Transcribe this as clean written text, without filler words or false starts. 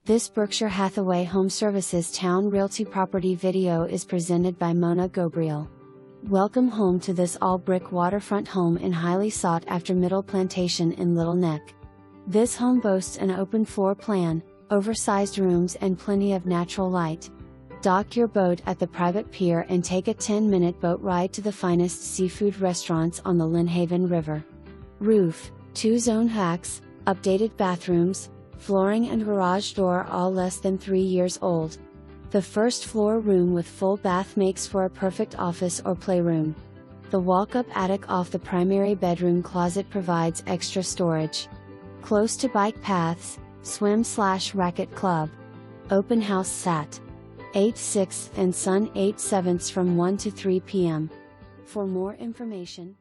This Berkshire Hathaway HomeServices Towne Realty property video is presented by Mona Gabriel. Welcome home to this all-brick waterfront home in highly sought-after Middle Plantation in Little Neck. This home boasts an open floor plan, oversized rooms and plenty of natural light. Dock your boat at the private pier and take a 10-minute boat ride to the finest seafood restaurants on the Lynnhaven River. Roof, 2-zone HVACs, updated bathrooms, flooring and garage door all less than 3 years old. The first floor room with full bath makes for a perfect office or playroom. The walk-up attic off the primary bedroom closet provides extra storage. Close to bike paths, swim/racquet club. Open house Sat. 8/6 and Sun 8/7 from 1 to 3 p.m. For more information,